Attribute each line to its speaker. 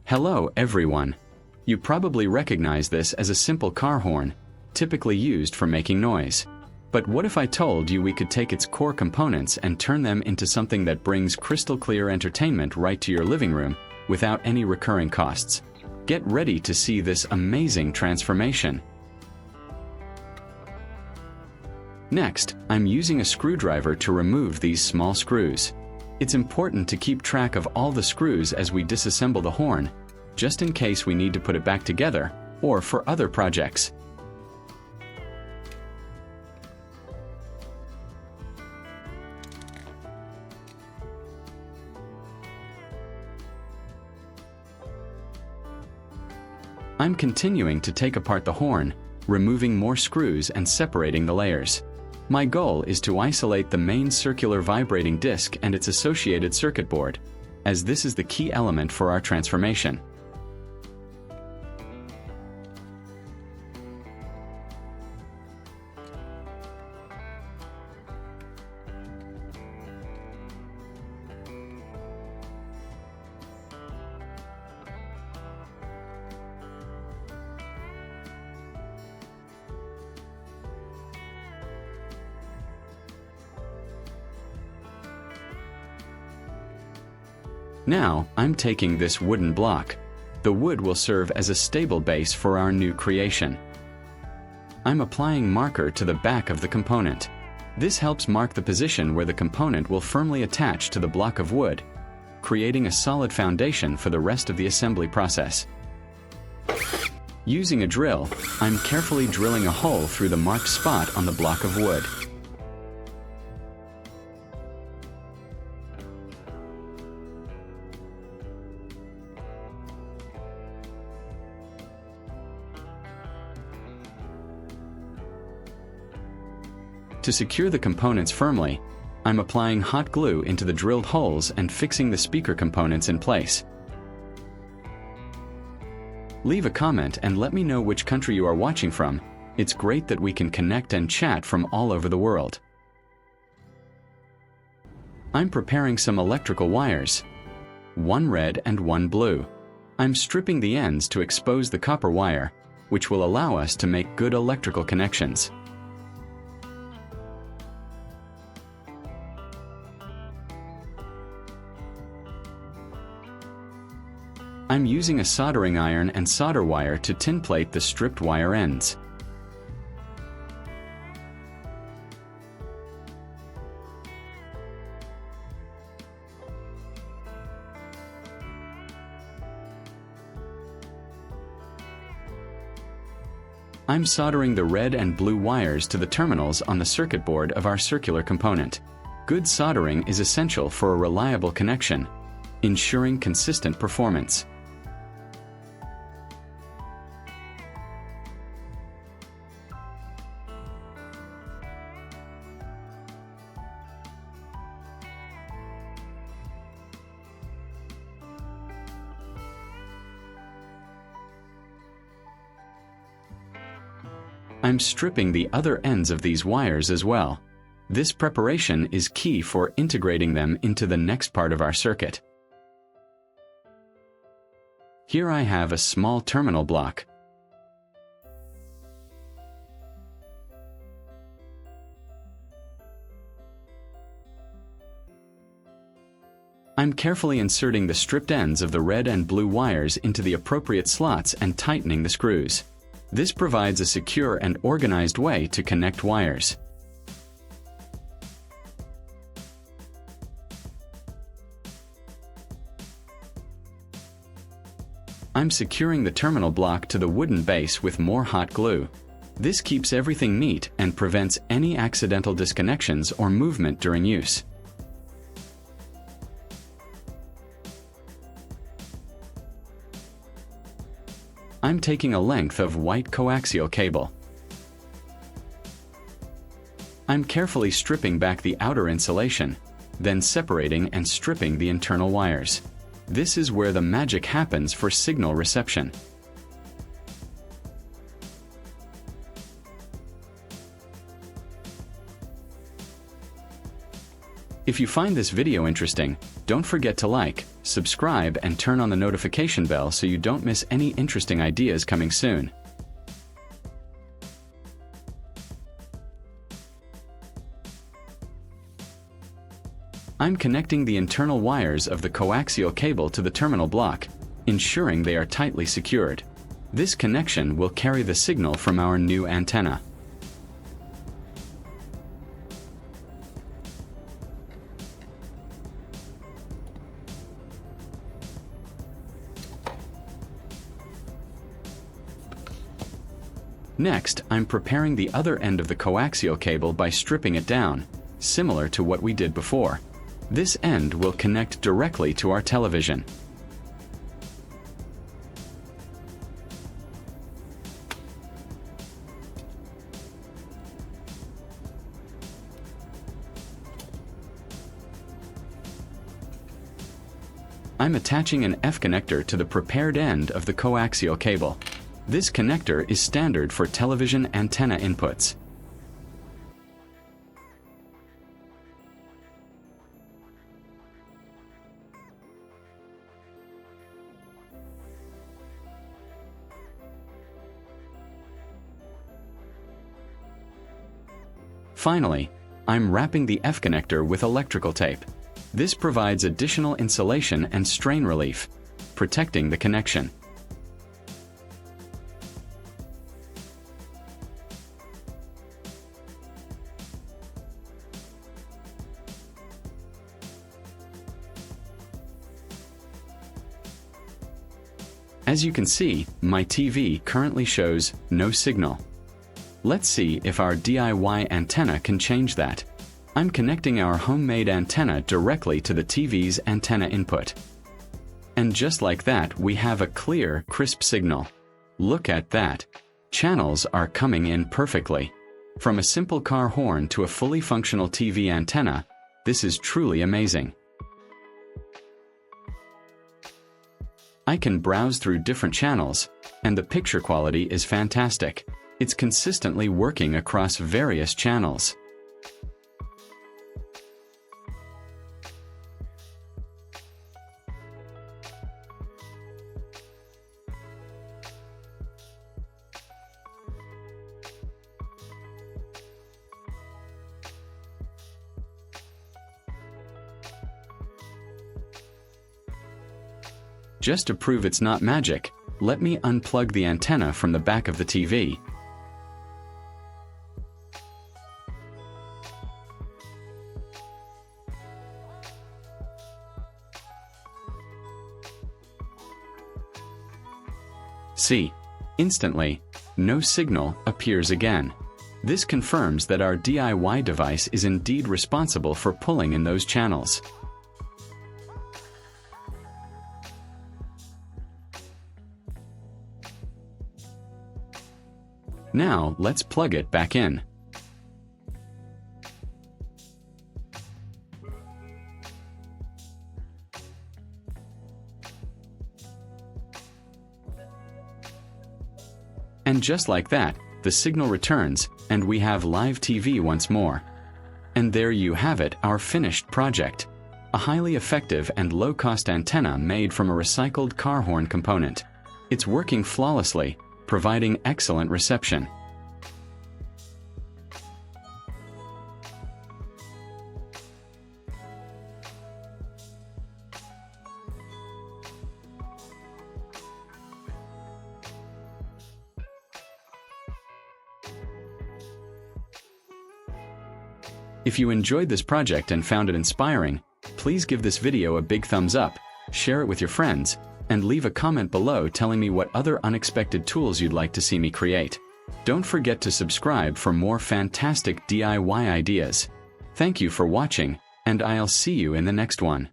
Speaker 1: Hello, everyone. You probably recognize this as a simple car horn, typically used for making noise. But what if I told you we could take its core components and turn them into something that brings crystal clear entertainment right to your living room without any recurring costs? Get ready to see this amazing transformation. Next, I'm using a screwdriver to remove these small screws. It's important to keep track of all the screws as we disassemble the horn, just in case we need to put it back together or for other projects. I'm continuing to take apart the horn, removing more screws and separating the layers. My goal is to isolate the main circular vibrating disc and its associated circuit board, as this is the key element for our transformation. Now, I'm taking this wooden block. The wood will serve as a stable base for our new creation. I'm applying marker to the back of the component. This helps mark the position where the component will firmly attach to the block of wood, creating a solid foundation for the rest of the assembly process. Using a drill, I'm carefully drilling a hole through the marked spot on the block of wood. To secure the components firmly, I'm applying hot glue into the drilled holes and fixing the speaker components in place. Leave a comment and let me know which country you are watching from. It's great that we can connect and chat from all over the world. I'm preparing some electrical wires, one red and one blue. I'm stripping the ends to expose the copper wire, which will allow us to make good electrical connections. I'm using a soldering iron and solder wire to tin plate the stripped wire ends. I'm soldering the red and blue wires to the terminals on the circuit board of our circular component. Good soldering is essential for a reliable connection, ensuring consistent performance. I'm stripping the other ends of these wires as well. This preparation is key for integrating them into the next part of our circuit. Here I have a small terminal block. I'm carefully inserting the stripped ends of the red and blue wires into the appropriate slots and tightening the screws. This provides a secure and organized way to connect wires. I'm securing the terminal block to the wooden base with more hot glue. This keeps everything neat and prevents any accidental disconnections or movement during use. I'm taking a length of white coaxial cable. I'm carefully stripping back the outer insulation, then separating and stripping the internal wires. This is where the magic happens for signal reception. If you find this video interesting, don't forget to like, subscribe, and turn on the notification bell so you don't miss any interesting ideas coming soon. I'm connecting the internal wires of the coaxial cable to the terminal block, ensuring they are tightly secured. This connection will carry the signal from our new antenna. Next, I'm preparing the other end of the coaxial cable by stripping it down, similar to what we did before. This end will connect directly to our television. I'm attaching an F connector to the prepared end of the coaxial cable. This connector is standard for television antenna inputs. Finally, I'm wrapping the F connector with electrical tape. This provides additional insulation and strain relief, protecting the connection. As you can see, my TV currently shows no signal. Let's see if our DIY antenna can change that. I'm connecting our homemade antenna directly to the TV's antenna input. And just like that, we have a clear, crisp signal. Look at that. Channels are coming in perfectly. From a simple car horn to a fully functional TV antenna, this is truly amazing. I can browse through different channels, and the picture quality is fantastic. It's consistently working across various channels. Just to prove it's not magic, let me unplug the antenna from the back of the TV. See, instantly, no signal appears again. This confirms that our DIY device is indeed responsible for pulling in those channels. Now, let's plug it back in. And just like that, the signal returns, and we have live TV once more. And there you have it, our finished project. A highly effective and low-cost antenna made from a recycled car horn component. It's working flawlessly, providing excellent reception. If you enjoyed this project and found it inspiring, please give this video a big thumbs up, share it with your friends, and leave a comment below telling me what other unexpected tools you'd like to see me create. Don't forget to subscribe for more fantastic DIY ideas. Thank you for watching, and I'll see you in the next one.